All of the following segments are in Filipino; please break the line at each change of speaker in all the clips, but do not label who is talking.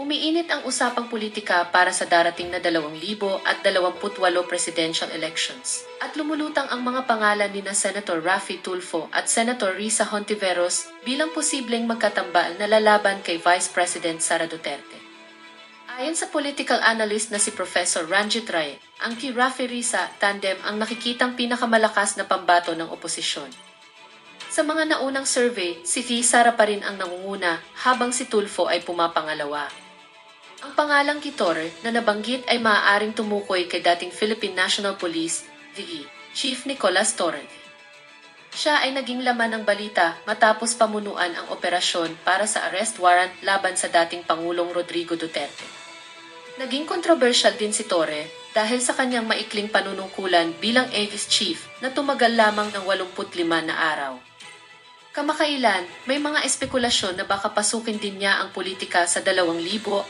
Umiinit ang usapang politika para sa darating na 2028 presidential elections at lumulutang ang mga pangalan ni na Senator Raffy Tulfo at Senator Risa Hontiveros bilang posibleng magkatambal na lalaban kay Vice President Sara Duterte. Ayon sa political analyst na si Professor Ranjit Ray, ang kay Raffy Risa tandem ang nakikitang pinakamalakas na pambato ng oposisyon. Sa mga naunang survey, si Sara pa rin ang nangunguna habang si Tulfo ay pumapangalawa. Ang pangalang Kitore na nabanggit ay maaaring tumukoy kay dating Philippine National Police, VE, Chief Nicolas Torre. Siya ay naging laman ng balita matapos pamunuan ang operasyon para sa arrest warrant laban sa dating Pangulong Rodrigo Duterte. Naging kontrobersyal din si Torre dahil sa kanyang maikling panunungkulan bilang Aegis Chief na tumagal lamang ng 85 na araw. Kamakailan, may mga espekulasyon na baka pasukin din niya ang politika sa 2028,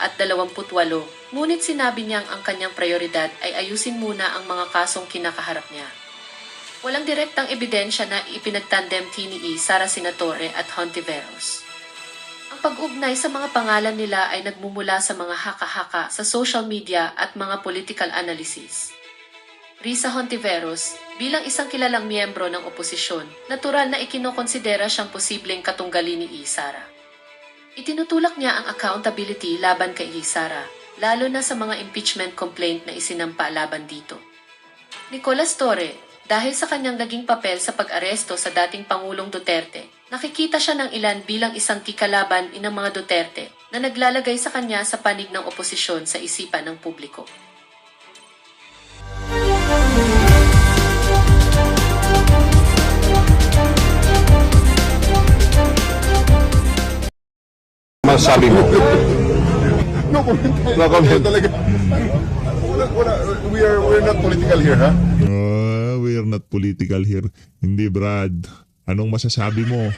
ngunit sinabi niyang ang kanyang prioridad ay ayusin muna ang mga kasong kinakaharap niya. Walang direktang ebidensya na ipinagtandem ni Sara Senatore at Hontiveros. Ang pag-ugnay sa mga pangalan nila ay nagmumula sa mga haka-haka sa social media at mga political analysis. Risa Hontiveros, bilang isang kilalang miyembro ng oposisyon, natural na ikinokonsidera siyang posibleng katunggali ni Sara. Itinutulak niya ang accountability laban kay Sara, lalo na sa mga impeachment complaint na isinampa laban dito. Nicolas Torre, dahil sa kanyang naging papel sa pag-aresto sa dating Pangulong Duterte, nakikita siya ng ilan bilang isang kikalaban ng mga Duterte na naglalagay sa kanya sa panig ng oposisyon sa isipan ng publiko.
Masabi mo?
No comment.
No comment.
Talaga. We're not political here, ha?
We're not political here. Hindi, Brad. Anong masasabi mo?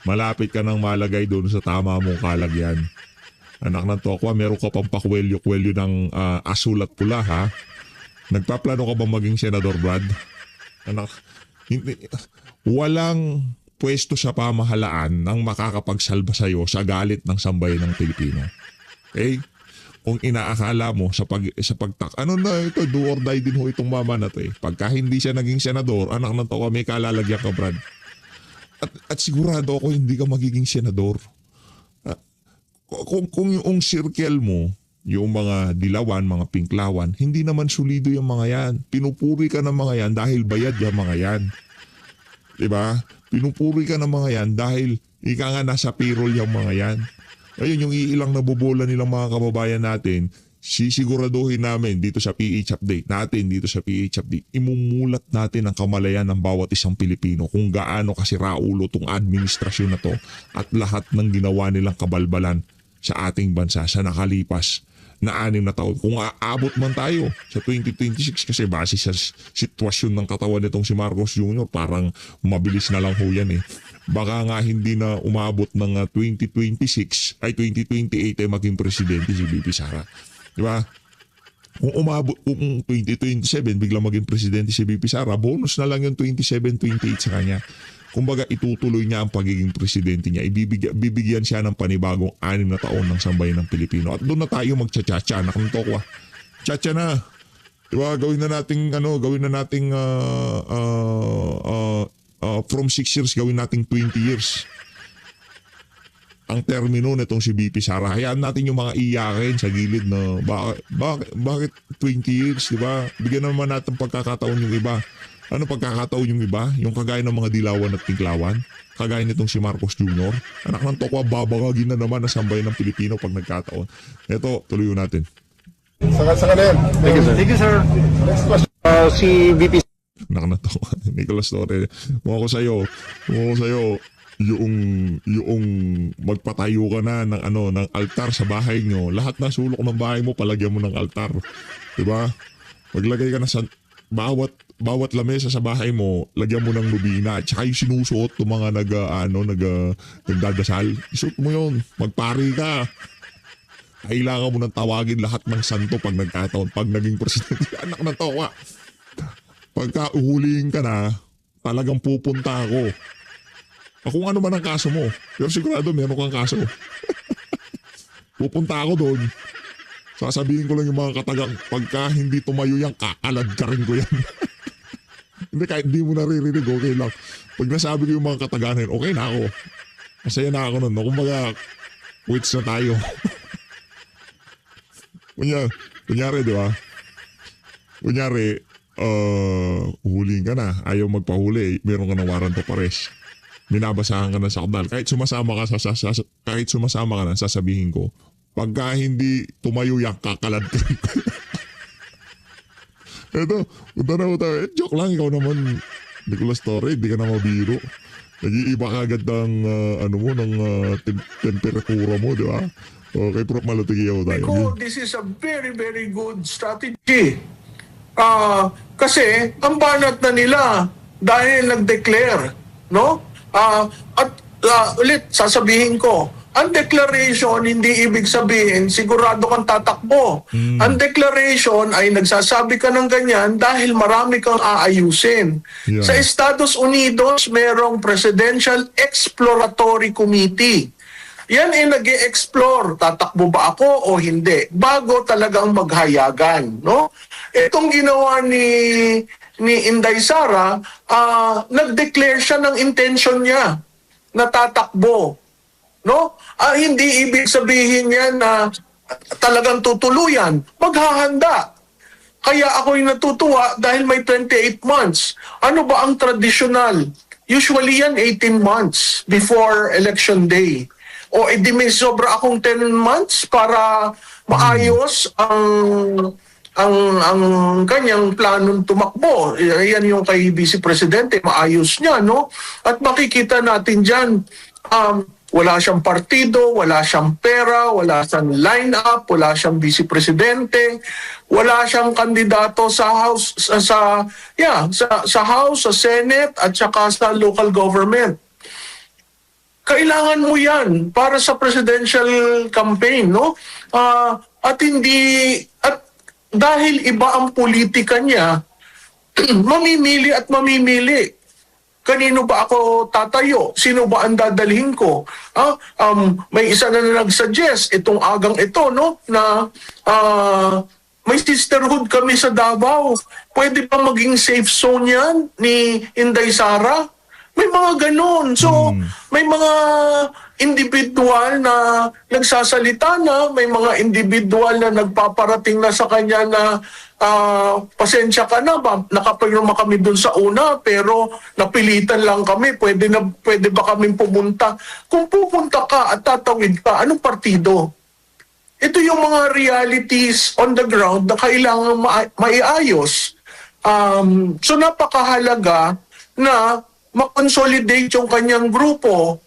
Malapit ka nang malagay doon sa tama mong kalagyan. Anak ng tokwa, meron ka pang pakwelyo-kwelyo ng asul at pula, ha? Nagpaplano ka ba maging senador, Brad? Anak, walang pwesto sa pamahalaan ng makakapagsalba sa'yo sa galit ng sambayan ng Pilipino. Okay? Kung inaakala mo sa ano na ito, do or die din ho itong mama na to eh. Pagka hindi siya naging senador, anak ng tao, may kalalagyan ka, Brad. At sigurado ako hindi ka magiging senador. Kung yung circle mo, yung mga dilawan, mga pinklawan, hindi naman solido yung mga yan. Pinupuri ka ng mga yan dahil bayad yung mga yan. Diba? Pinupuri ka ng mga yan dahil ika nga nasa payroll yung mga yan. Ayun, yung iilang nabobola nilang mga kababayan natin, sisiguraduhin namin dito sa PH Update, imumulat natin ang kamalayan ng bawat isang Pilipino kung gaano kasi raulo tong administrasyon na to at lahat ng ginawa nilang kabalbalan sa ating bansa sa nakalipas na 6 na taon. Kung aabot man tayo sa 2026 kasi base sa sitwasyon ng katawan nitong si Marcos Jr. parang mabilis na lang ho yan eh. Baka nga hindi na umabot ng 2028 ay maging presidente si VP Sara. Diba? Kung umabot kung 2027 biglang maging presidente si VP Sara, bonus na lang yung 27-28 sa kanya. Kumbaga itutuloy niya ang pagiging presidente niya. Bibigyan siya ng panibagong 6 na taon ng sambayan ng Pilipino. At doon na tayo magcha-cha-cha. Anak ng tokwa. Cha-cha na. Diba? Gawin na nating from 6 years, gawin nating 20 years. Ang termino nitong si VP Sara. Hayaan natin yung mga iyakin sa gilid na bakit 20 years, diba? Bigyan naman natin pagkakataon yung iba. Ano pagkakataon yung iba? Yung kagaya ng mga dilawan at tinklawan? Kagaya nitong si Marcos Jr. Anak ng tokwa, babagagin na naman na sambayan ng Pilipino pag nagkataon. Ito, tuloy natin.
Saka na yan.
Thank you, sir.
Next question.
Si VP
Anak ng tokwa, Nicolas Torre. Kung ako sa'yo, yung magpatayo ka na ng altar sa bahay nyo, lahat ng sulok ng bahay mo, palagyan mo ng altar. Diba? Maglagay ka na sa bawat lamesa sa bahay mo, lagyan mo ng nubina. Tsaka yung sinusuot ng mga nagdadasal. Isuot mo yun. Magpari ka. Kailangan mo nang tawagin lahat ng santo pag nagkataon. Pag naging presidente, anak ng towa. Pagka uhulihin ka na, talagang pupunta ako. Kung ano man ang kaso mo. Pero sigurado meron kang kaso. Pupunta ako doon. Sasabihin ko lang yung mga katagang, pagka hindi tumayo yan, kakalad ka rin ko yan. Hindi, kahit di mo naririnig, okay lang. Pag nasabi ko yung mga kataganan, okay na ako. Masaya na ako nun. No? Kumbaga, quits na tayo. Kunyari, di ba? Kunyari, huhulihin ka na. Ayaw magpahuli. Meron ka ng warrant of arrest. Binabasahan ka na sa sakdal. Kahit sumasama ka na, sasabihin ko, pagka hindi tumayo yan, kakalad ka. Eto, punta na tayo. Joke lang, ikaw naman, Nicolas Torre, hindi ka na mabiro. Nag-iiba ka agad ng, temperatura mo, di ba? Okay, Prof. Malatigiyaw tayo.
Because this is a very, very good strategy. Kasi, ang banat na nila dahil nag-declare, no? Ulit, sasabihin ko, ang declaration, hindi ibig sabihin, sigurado kang tatakbo. Ang declaration ay nagsasabi ka ng ganyan dahil marami kang aayusin.
Yeah.
Sa Estados Unidos, merong Presidential Exploratory Committee. Yan ay nag-e-explore, tatakbo ba ako o hindi, bago talagang maghayagan. No? Itong ginawa ni Inday Sara, nag-declare siya ng intention niya na tatakbo. No? Hindi ibig sabihin yan na talagang tutuluyan. Maghahanda. Kaya ako'y natutuwa dahil may 28 months. Ano ba ang traditional? Usually yan 18 months before election day. O edi may sobra akong 10 months para maayos ang kanyang planong tumakbo. Yan yung kay Vice Presidente, maayos niya, no? At makikita natin diyan, wala siyang partido, wala siyang pera, wala siyang line-up, wala siyang Vice Presidente, wala siyang kandidato sa House, sa House, sa Senate, at saka sa local government. Kailangan mo yan para sa presidential campaign, no? At dahil iba ang politika niya, mamimili at mamimili. Kanino ba ako tatayo? Sino ba ang dadalhin ko? May isa na nag-suggest itong agang ito, no? Na may sisterhood kami sa Davao. Pwede ba maging safe zone yan ni Inday Sara? May mga ganun. So, may mga individual na nagsasalita na, may mga individual na nagpaparating na sa kanya na pasensya ka na ba? Nakapirma kami dun sa una pero napilitan lang kami. Pwede ba kaming pumunta? Kung pupunta ka at tatawid ka, anong partido? Ito yung mga realities on the ground na kailangan maiayos. So napakahalaga na makonsolidate yung kanyang grupo,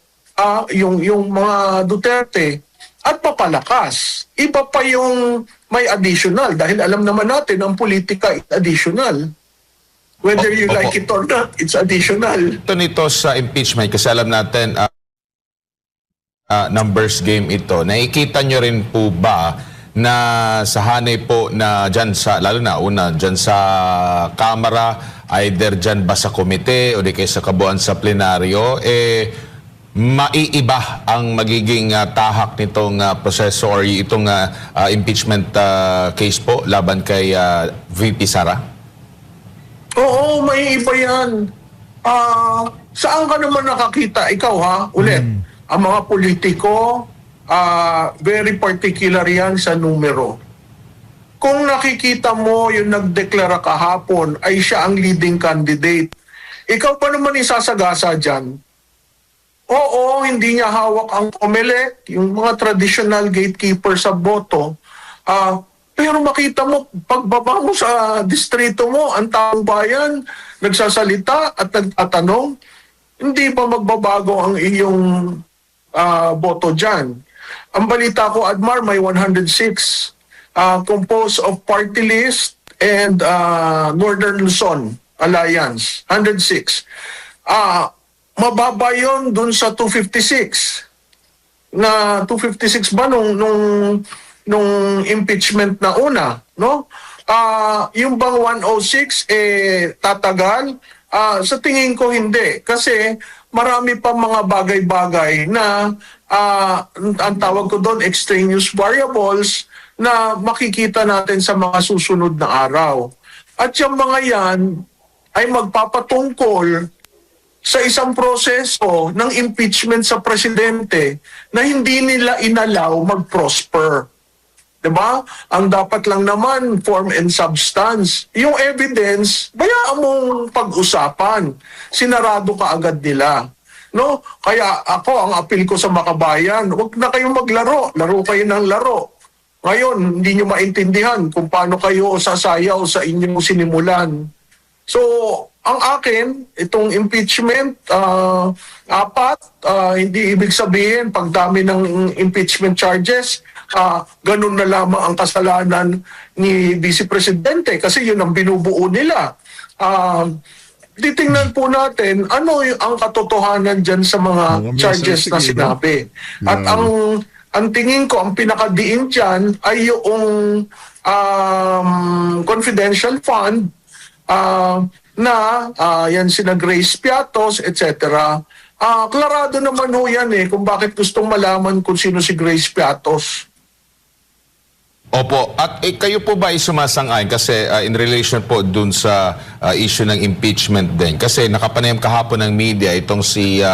yung mga Duterte, at papalakas. Iba pa yung may additional dahil alam naman natin ang politika is additional. Whether you like it or not, it's additional.
Ito nito sa impeachment kasi alam natin numbers game ito. Nakikita nyo rin po ba na sa hanay po na dyan sa, lalo na una, dyan sa Kamara, either dyan ba sa komite o di kaya sa kabuuan sa plenaryo, maiiba ang magiging tahak nitong proseso or itong impeachment case po laban kay VP Sara?
Oo, may iba yan. Saan ka naman nakakita? Ikaw ha, ulit. Ang mga politiko, very particular yan sa numero. Kung nakikita mo yung nagdeklara kahapon ay siya ang leading candidate, ikaw pa naman isasagasa dyan. Oo, hindi niya hawak ang COMELEC, yung mga traditional gatekeeper sa boto. Pero makita mo, pagbaba mo sa distrito mo, ang taong bayan, nagsasalita at nagtatanong, hindi ba magbabago ang iyong boto dyan? Ang balita ko, Admar, may 106 composed of party list and Northern Luzon Alliance, 106. Mababa yun dun sa 256. Na 256 ba nung impeachment na una, no? Yung bang 106 tatagal Sa tingin ko hindi. Kasi marami pa mga bagay-bagay na ang tawag ko doon extraneous variables na makikita natin sa mga susunod na araw. At yung mga yan ay magpapatungkol sa isang proseso ng impeachment sa presidente na hindi nila inalaw mag-prosper. Diba? Ang dapat lang naman, form and substance. Yung evidence, bayaan mong pag-usapan. Sinarado ka agad nila. No? Kaya ako, ang appeal ko sa makabayan, huwag na kayong maglaro. Laro kayo ng laro. Ngayon, hindi nyo maintindihan kung paano kayo sasayaw sa inyong sinimulan. So, ang akin, itong impeachment, hindi ibig sabihin, pagdami ng impeachment charges, ganun na lamang ang kasalanan ni Vice Presidente kasi yun ang binubuo nila. Titingnan po natin ano ang katotohanan dyan sa mga
Mga
charges
mensahe,
na
sige,
sinabi. At ang tingin ko, ang pinakadiin dyan ay yung confidential fund yan sina Grace Piatos, etc. Klarado naman ho yan kung bakit gustong malaman kung sino si Grace Piatos.
Opo. At kayo po ba ay sumasang-ayon kasi in relation po dun sa issue ng impeachment din? Kasi nakapanayam kahapon ng media itong si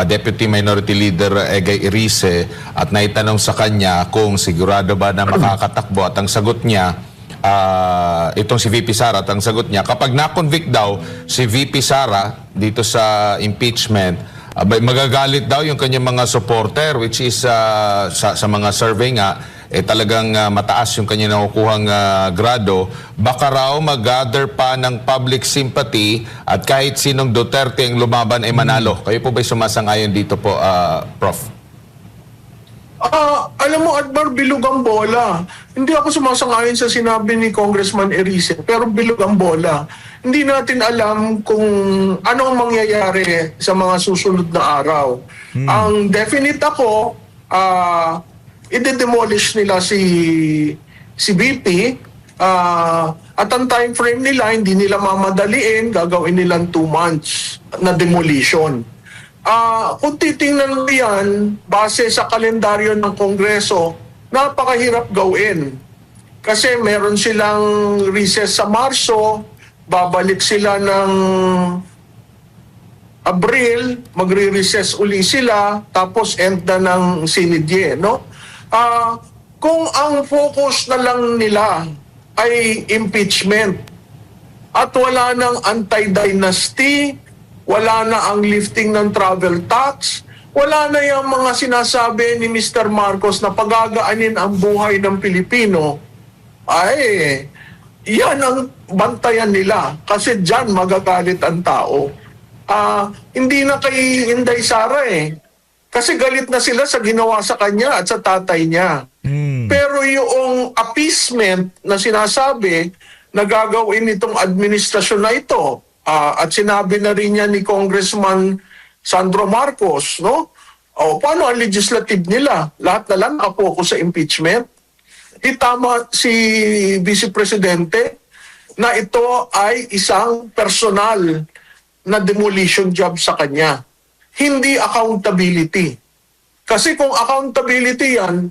Deputy Minority Leader Egay Irice at naitanong sa kanya kung sigurado ba na makakatakbo at ang sagot niya, itong si VP Sara at ang sagot niya, kapag na-convict daw si VP Sara dito sa impeachment, magagalit daw yung kanyang mga supporter which is sa mga survey nga, talagang mataas yung kanya nakukuhang grado, baka raw mag-gather pa ng public sympathy at kahit sinong Duterte ang lumaban ay manalo. Kayo po ba'y sumasang-ayon dito po, Prof?
Alam mo, Admar, bilog ang bola. Hindi ako sumasang-ayon sa sinabi ni Congressman Erice, pero bilog ang bola. Hindi natin alam kung anong mangyayari sa mga susunod na araw. Ang definite ako, i-demolish nila si VP at ang time frame nila hindi nila mamadaliin, gagawin nilang 2 months na demolition. Kung titingnan mo yan, base sa kalendaryo ng Kongreso, napakahirap gawin. Kasi meron silang recess sa Marso, babalik sila ng Abril, magre-recess uli sila, tapos end na ng sinidye, no? Kung ang focus na lang nila ay impeachment at wala ng anti-dynasty, wala na ang lifting ng travel tax, wala na yung mga sinasabi ni Mr. Marcos na pagagaanin ang buhay ng Pilipino, ay yan ang bantayan nila kasi dyan magagalit ang tao. Hindi na kay Inday Sara kasi galit na sila sa ginawa sa kanya at sa tatay niya. Pero yung appeasement na sinasabi na gagawin itong administrasyon na ito, at sinabi na rin niya ni Congressman Sandro Marcos, no? Paano ang legislative nila? Lahat na lang nakapokus sa impeachment. Itama si Vice Presidente na ito ay isang personal na demolition job sa kanya. Hindi accountability. Kasi kung accountability yan,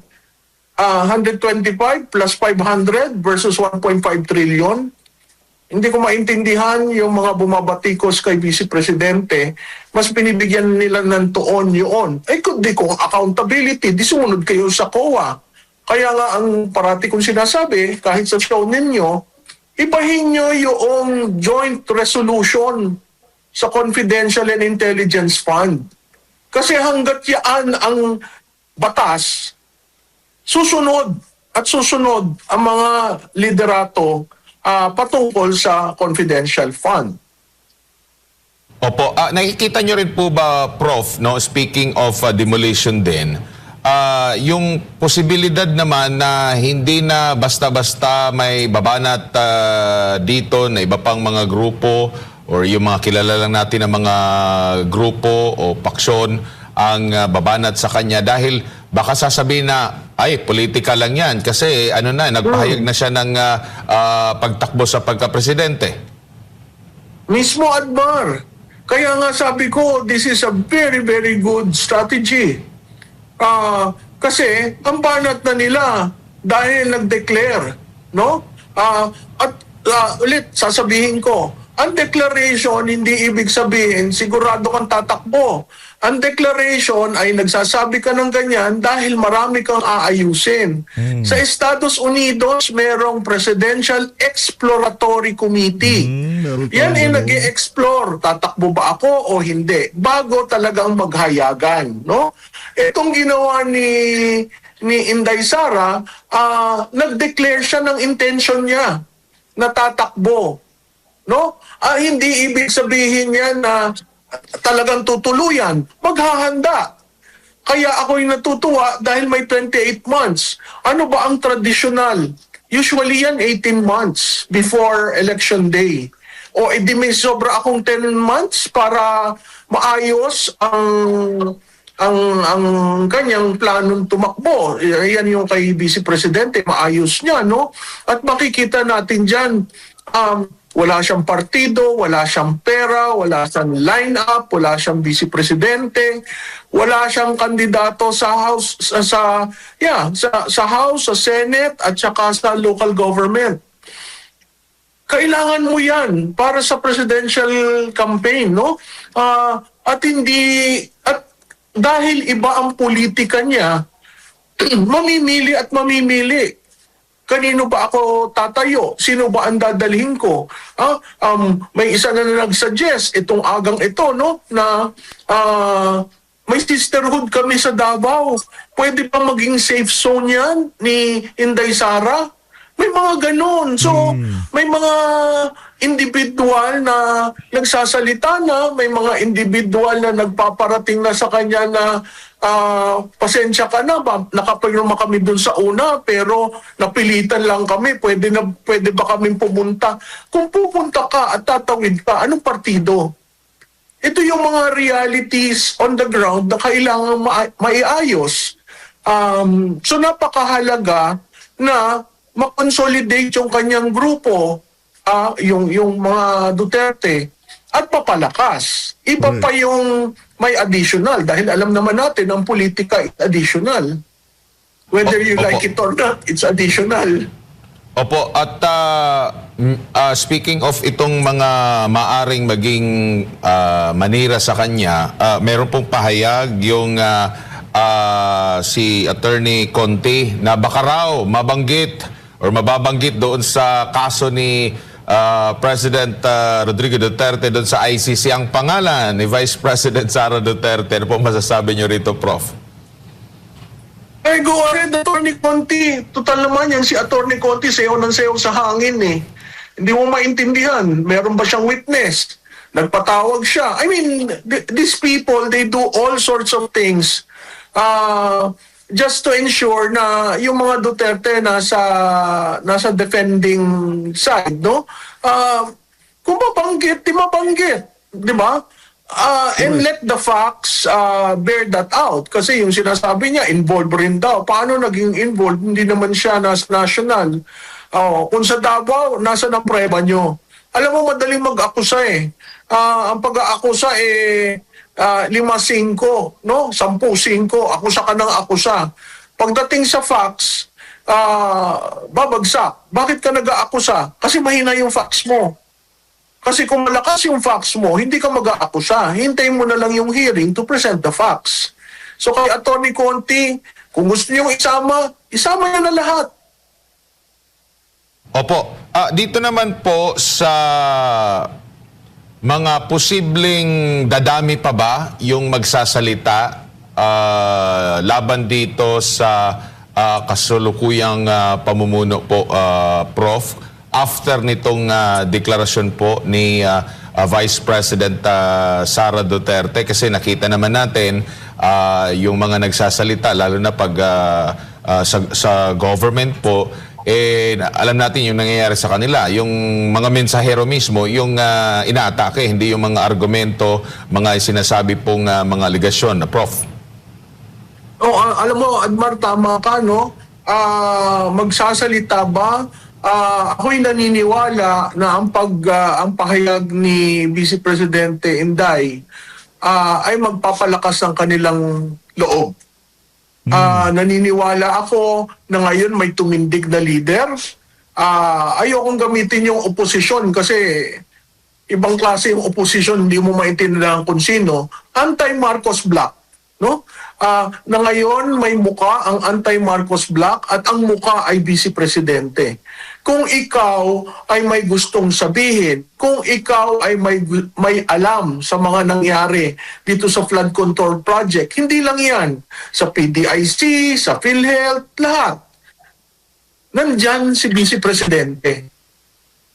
125 plus 500 versus 1.5 trillion, hindi ko maintindihan yung mga bumabatikos kay Vice Presidente, mas pinibigyan nila ng tuon yun. Kundi kung accountability, di sumunod kayo sa COA. Kaya nga ang parati kong sinasabi, kahit sa show ninyo, ibahin nyo yung joint resolution sa Confidential and Intelligence Fund. Kasi hanggat yan ang batas, susunod at susunod ang mga liderato patungkol sa confidential fund.
Opo. Nakikita nyo rin po ba, Prof, no, speaking of demolition din, yung posibilidad naman na hindi na basta-basta may babanat dito na iba pang mga grupo or yung mga kilala lang natin na mga grupo o paksyon ang babanat sa kanya dahil baka sasabihin na ay politika lang yan kasi nagpahayag na siya ng pagtakbo sa pagka-presidente.
Mismo Admar. Kaya nga sabi ko, this is a very, very good strategy. Kasi ang banat na nila dahil nag-declare, no? Ulit, sasabihin ko, ang declaration hindi ibig sabihin sigurado kang tatakbo. Ang declaration ay nagsasabi ka ng ganyan dahil marami kang aayusin. Sa Estados Unidos, merong Presidential Exploratory Committee. Yan ay nag-i-explore, tatakbo ba ako o hindi, bago talagang maghayagan. No? Itong ginawa ni Inday Sara, nag-declare siya ng intention niya na tatakbo. No? Hindi ibig sabihin yan na talagang tutuluyan. Maghahanda. Kaya ako'y natutuwa dahil may 28 months. Ano ba ang traditional? Usually yan 18 months before election day. O edi may sobra akong 10 months para maayos ang kanyang planong tumakbo. Yan yung kay Vice Presidente, maayos niya, no? At makikita natin dyan, wala siyang partido, wala siyang pera, wala siyang line-up, wala siyang Vice Presidente, wala siyang kandidato sa House, sa House, sa Senate, at saka sa local government. Kailangan mo yan para sa presidential campaign, no? At dahil iba ang politika niya, mamimili at mamimili. Kanino ba ako tatayo? Sino ba ang dadalhin ko? May isa na nag-suggest itong agang ito, no? Na may sisterhood kami sa Davao. Pwede pa maging safe zone yan ni Inday Sara? May mga ganon. So, may mga individual na nagsasalita na, may mga individual na nagpaparating na sa kanya na pasensya ka na, nakapirma kami dun sa una, pero napilitan lang kami, pwede ba kaming pumunta? Kung pupunta ka at tatawid ka, anong partido? Ito yung mga realities on the ground na kailangan maiayos. So napakahalaga na makonsolidate yung kanyang grupo, yung mga Duterte, at papalakas. Iba pa yung may additional, dahil alam naman natin ang politika is additional. Whether you like it or not, it's additional.
Opo, at speaking of itong mga maaring maging manira sa kanya, meron pong pahayag yung si Attorney Conti na baka raw mababanggit doon sa kaso ni President Rodrigo Duterte doon sa ICC ang pangalan ni Vice President Sara Duterte. Ano po masasabi niyo rito, Prof?
Go ahead, Attorney Conti. Total naman yan, si Attorney Conti, sayaw ng sayaw sa hangin eh. Hindi mo maintindihan. Meron ba siyang witness? Nagpatawag siya. I mean, these people, they do all sorts of things just to ensure na yung mga Duterte nasa defending side, no? Kung mabanggit, di mabanggit. Di ba? And let the facts bear that out. Kasi yung sinasabi niya, involved rin daw. Paano naging involved? Hindi naman siya national. Kung sa Davao, nasa ng preba nyo. Alam mo, madaling mag-akusa eh. Ang pag-aakusa eh, 5-5, no? 10-5, akusa ka ng akusa. Pagdating sa facts, babagsak. Bakit ka nag-aakusa? Kasi mahina yung facts mo. Kasi kung malakas yung facts mo, hindi ka mag-aakusa. Hintayin mo na lang yung hearing to present the facts. So kay Attorney Conti, kung gusto niyong isama niyo na lahat.
Opo. Dito naman po sa mga posibleng dadami pa ba yung magsasalita laban dito sa kasulukuyang pamumuno po, Prof, after nitong deklarasyon po ni Vice President Sara Duterte? Kasi nakita naman natin yung mga nagsasalita, lalo na pag sa government po, alam natin yung nangyayari sa kanila. Yung mga mensahero mismo, yung inaatake, hindi yung mga argumento, mga sinasabi pong mga aligasyon na, Prof.
Alam mo, Admar, tama ka, no? Magsasalita ba ako'y naniniwala na ang pahayag ni Vice Presidente Inday ay magpapalakas ng kanilang loob. Naniniwala ako na ngayon may tumindig na leader. Ayokong gamitin yung oposisyon kasi ibang klase yung oposisyon, hindi mo maintindihan kung sino. Anti-Marcos Bloc, no? Na ngayon may muka ang anti-Marcos Bloc at ang muka ay Vice Presidente. Kung ikaw ay may gustong sabihin, kung ikaw ay may alam sa mga nangyari dito sa flood control project, hindi lang yan. Sa PDIC, sa PhilHealth, lahat. Nandyan si Vice Presidente.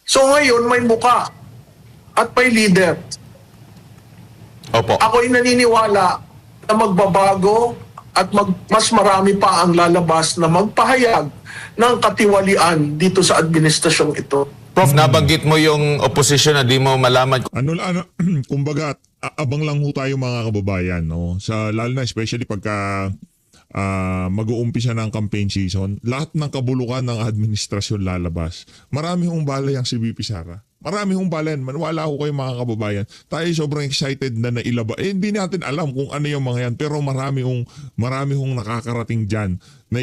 So ngayon may muka at may leader.
Opo.
Ako'y naniniwala na magbabago at mas marami pa ang lalabas na magpahayag ng katiwalian dito sa administrasyong ito.
Prof, nabanggit mo yung opposition na di mo malaman.
Kumbaga, abang lang ho tayo mga kababayan, no? Lalo na especially pagka mag-uumpisa ng campaign season, lahat ng kabulukan ng administrasyon lalabas. Marami hong balay ang si VP Sara. Marami hong balayan. Manwala ho kayo mga kababayan. Tayo sobrang excited na nailaba. Hindi natin alam kung ano yung mga yan. Pero marami hong nakakarating dyan na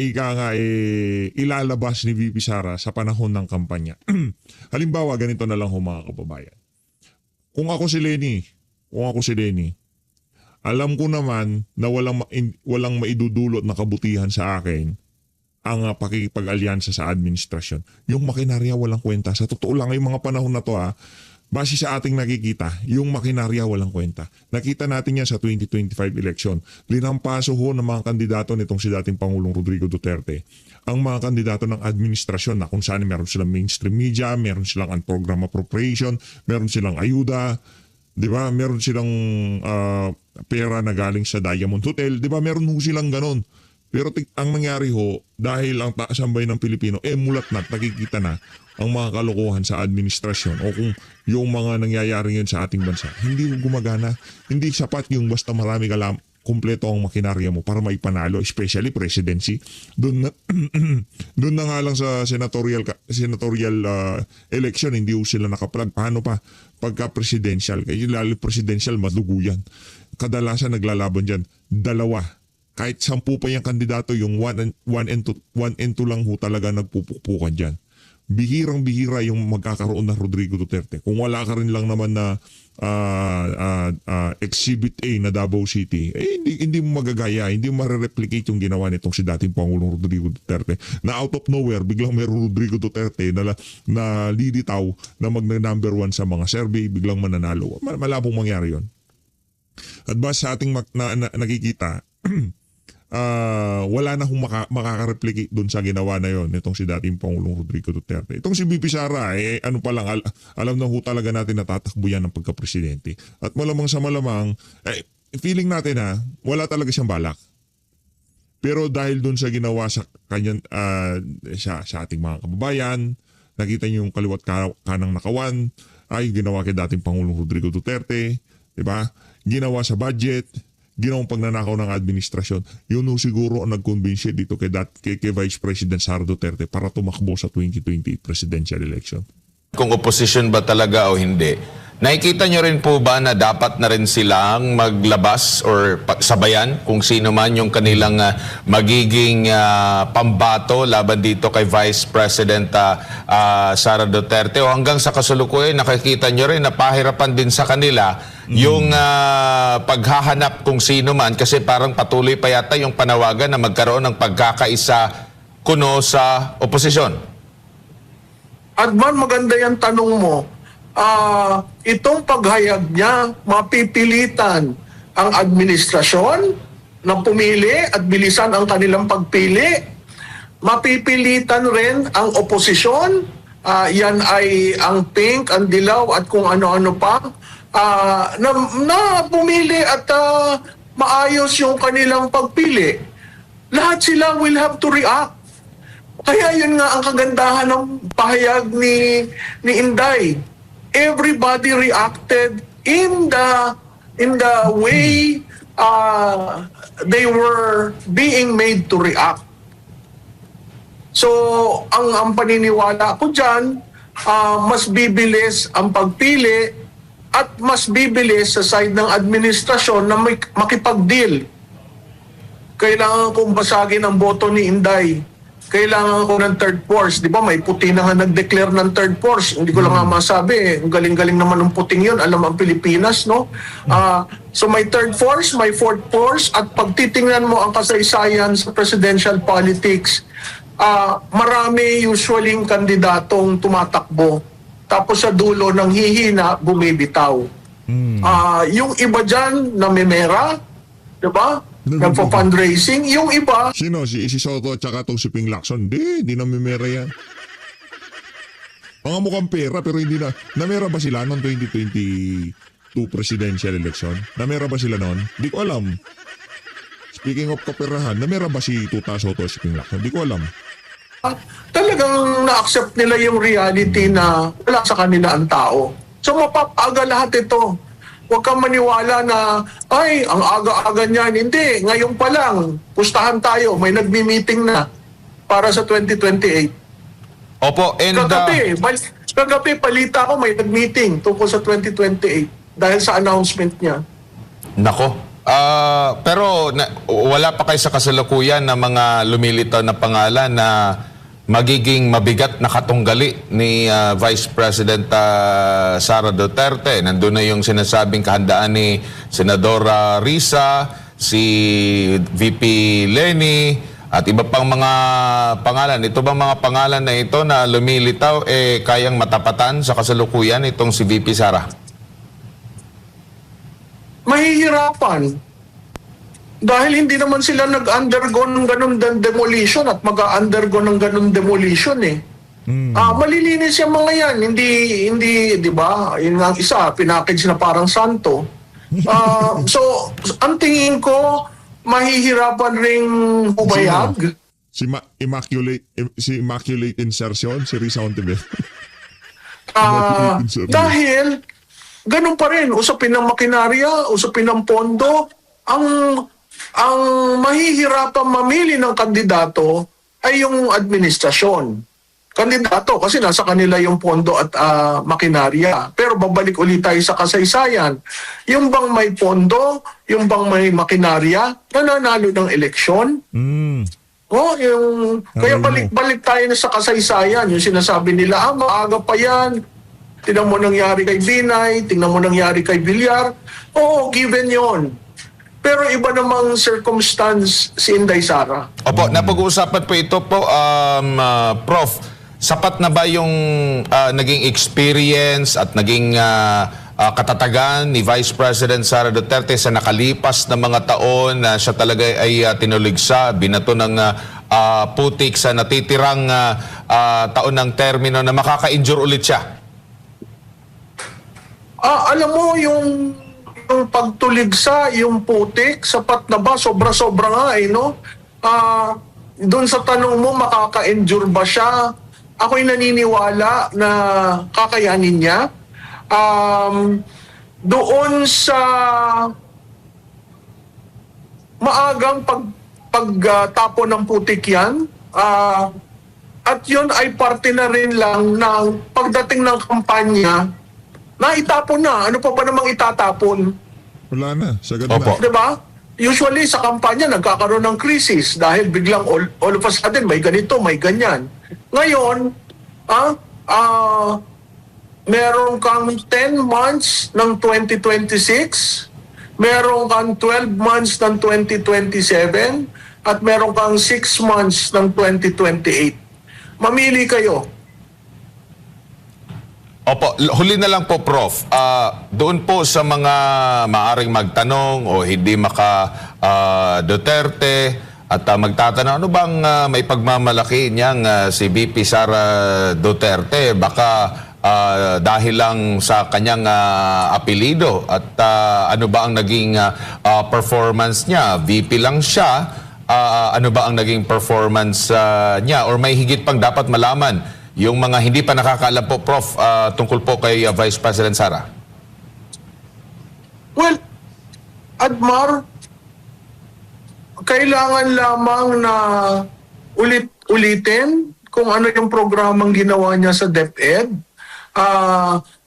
ilalabas ni VP Sara sa panahon ng kampanya. Halimbawa, ganito na lang ho mga kababayan. Kung ako si Lenny, alam ko naman na walang maidudulot na kabutihan sa akin ang pakikipag-alyansa sa administrasyon. Yung makinarya walang kwenta. Sa totoo lang, yung mga panahon na to base sa ating nakikita, yung makinarya walang kwenta. Nakita natin yan sa 2025 election. Linampaso ho ng mga kandidato nitong si dating Pangulong Rodrigo Duterte. Ang mga kandidato ng administrasyon na kung saan meron silang mainstream media, meron silang program appropriation, meron silang ayuda, di ba? Meron silang pera na galing sa Diamond Hotel, di ba? Meron ho silang ganon. Pero ang nangyari ho, dahil ang taasambay ng Pilipino, mulat na, nakikita na ang mga kalokohan sa administrasyon o kung yung mga nangyayari ngayon sa ating bansa, hindi gumagana. Hindi sapat yung basta marami kumpleto ang makinarya mo para maipanalo, especially presidency. Doon na nga lang sa senatorial election, hindi ho sila nakaplag. Paano pa pagka presidential? Kaya lalo presidential, madugo yan. Kadalasan naglalaban dyan, dalawa. Kahit 10 pa yung kandidato, yung 1 and 2 lang ho talaga nagpupukpukan dyan. Bihirang-bihira yung magkakaroon na Rodrigo Duterte. Kung wala ka rin lang naman na Exhibit A na Davao City, hindi mo magagaya, hindi mo marereplicate yung ginawa nitong si dating Pangulong Rodrigo Duterte. Na out of nowhere, biglang mayroong Rodrigo Duterte na lilitaw na number 1 sa mga survey, biglang mananalo. Malabong mangyari yon. At ba sa ating nakikita, wala na hong makaka-replicate doon sa ginawa na yon nitong si dating Pangulong Rodrigo Duterte. Itong si VP Sara, ano pa lang, alam na ho talaga natin na tatakbo yan ng pagka-presidente. At malamang sa malamang, feeling natin wala talaga siyang balak. Pero dahil doon sa ginawa sa kanyang, sa ating mga kababayan, nakita niyo yung kaliwat kanang nakawan, ay ginawa kay dating Pangulong Rodrigo Duterte, di ba? Ginawa sa budget, ginawang pagnanakaw ng administrasyon, yun siguro ang nag-convince dito kay Vice President Sara Duterte para tumakbo sa 2028 presidential election.
Kung opposition ba talaga o hindi, nakikita nyo rin po ba na dapat na rin silang maglabas or sabayan kung sino man yung kanilang magiging pambato laban dito kay Vice President Sara Duterte, o hanggang sa kasulukuyan nakikita nyo rin na pahirapan din sa kanila yung paghahanap kung sino man, kasi parang patuloy pa yata yung panawagan na magkaroon ng pagkakaisa kuno sa oposisyon.
Adman, maganda yung tanong mo. Itong paghayag niya, mapipilitan ang administrasyon na pumili at bilisan ang kanilang pagpili. Mapipilitan rin ang oposisyon. Yan ay ang pink, ang dilaw at kung ano-ano pa. Na pumili at maayos yung kanilang pagpili. Lahat sila will have to react. Kaya yun nga ang kagandahan ng pahayag ni Inday. Everybody reacted in the way they were being made to react. So, ang paniniwala ko dyan, mas bibilis ang pagpili at mas bibilis sa side ng administrasyon na makipag-deal. Kailangan kong basagin ang boto ni Inday. Kailangan ko ng third force. Di ba may puti na nga nag-declare ng third force. Hindi ko lang nga masabi. Ang galing-galing naman ng puting yun. Alam ang Pilipinas, no? So may third force, may fourth force. At pag titingnan mo ang kasaysayan sa presidential politics, marami usually kandidatong tumatakbo. Tapos sa dulo ng hihina, bumibitaw. Yung iba dyan, namimera. Di ba? Nagpo-fundraising. Yung iba,
Sino? Si Soto at saka itong si Ping Lacson? Di namimera yan. Mga mukhang pera pero hindi na. Namera ba sila noong 2022 presidential election? Namera ba sila noon? Di ko alam. Speaking of kaperahan, namera ba si Tuta Soto at si Ping Lacson? Di ko alam.
talagang na-accept nila yung reality na wala sa kanila ang tao. So mapapaga lahat ito. Huwag kang maniwala na, ay, ang aga-aga niyan. Hindi, ngayon pa lang, pustahan tayo, may nagmi-meeting na para sa 2028.
Opo, and
Kagabi, palita ko, may nag-meeting tungkol sa 2028 dahil sa announcement niya.
nako. Pero wala pa kayo sa kasalukuyan na mga lumilitaw na pangalan na magiging mabigat na katunggali ni Vice President Sara Duterte. Nandun na yung sinasabing kahandaan ni Senadora Risa, si VP Leni, at iba pang mga pangalan. Ito bang mga pangalan na ito na lumilitaw kayang matapatan sa kasalukuyan itong si VP Sara?
Mahihirapan. Dahil hindi naman sila nag-undergo ng ganun demolition at mag-undergo ng ganun demolition eh. Malilinis yung mga yan. Hindi, di ba? Yun nga ang isa, pinackage na parang santo. So, ang tingin ko, mahihirapan ring hubayag.
Si Immaculate Insertion, si Risa Ontiveros.
Dahil, ganun pa rin, usapin ng makinarya, usapin ng pondo, ang mahihirapan mamili ng kandidato ay yung administrasyon. Kandidato kasi nasa kanila yung pondo at makinarya. Pero babalik ulit tayo sa kasaysayan. Yung bang may pondo, yung bang may makinarya, nananalo ng eleksyon. Kaya balik tayo na sa kasaysayan. Yung sinasabi nila, maaga pa yan. Tingnan mo nangyari kay Binay, tingnan mo nangyari kay Villar. Oo, given yon. Pero iba namang circumstance si Inday Sara.
Opo, napag-uusapan po ito po, Prof. Sapat na ba yung naging experience at naging katatagan ni Vice President Sara Duterte sa nakalipas na mga taon na siya talaga ay tinuligsa, binato ng putik sa natitirang taon ng termino na makaka-injure ulit siya?
Alam mo, yung pagtuligsa, yung putik, sapat na ba? Sobra-sobra nga no? Doon sa tanong mo, makaka-endure ba siya? Ako'y naniniwala na kakayanin niya. Doon sa maagang pagtapon ng putik yan, at yun ay parte na rin lang ng pagdating ng kampanya, naitapon na. Ano pa ba namang itatapon?
Wala na. Sagad
Opo.
na.
Diba? Usually sa kampanya nagkakaroon ng krisis dahil biglang all of a sudden may ganito, may ganyan. Ngayon, meron kang 10 months ng 2026, meron kang 12 months ng 2027, at meron kang 6 months ng 2028. Mamili kayo.
Opo, huli na lang po, Prof. Doon po sa mga maaring magtanong o hindi Duterte at magtatanong, ano bang may pagmamalaki niyang si VP Sara Duterte? Baka dahil lang sa kanyang apelido at ano ba ang naging performance niya? VP lang siya. Ano ba ang naging performance niya? Or may higit pang dapat malaman yung mga hindi pa nakakaalam po, Prof, tungkol po kay Vice President Sara?
Well, Admar, kailangan lamang na ulitin kung ano yung programang ginawa niya sa DepEd.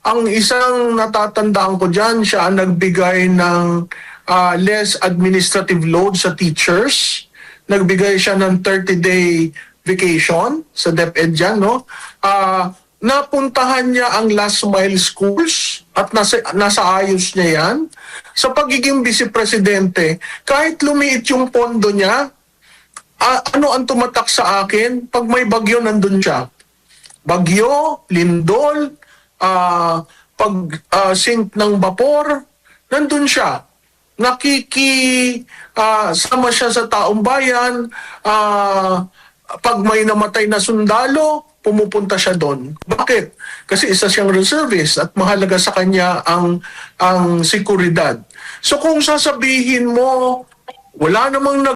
Ang isang natatandaan ko dyan, siya ang nagbigay ng less administrative load sa teachers. Nagbigay siya ng 30-day vacation sa DepEd dyan, no? Napuntahan niya ang last mile schools at nasa ayos niya yan. Sa pagiging vice-presidente, kahit lumiit yung pondo niya, ano ang tumatak sa akin? Pag may bagyo, nandun siya. Bagyo, lindol, sink ng vapor, nandun siya. Sama siya sa taong bayan, pag may namatay na sundalo, pumupunta siya doon. Bakit? Kasi isa siyang reservist at mahalaga sa kanya ang seguridad. So kung sasabihin mo, wala namang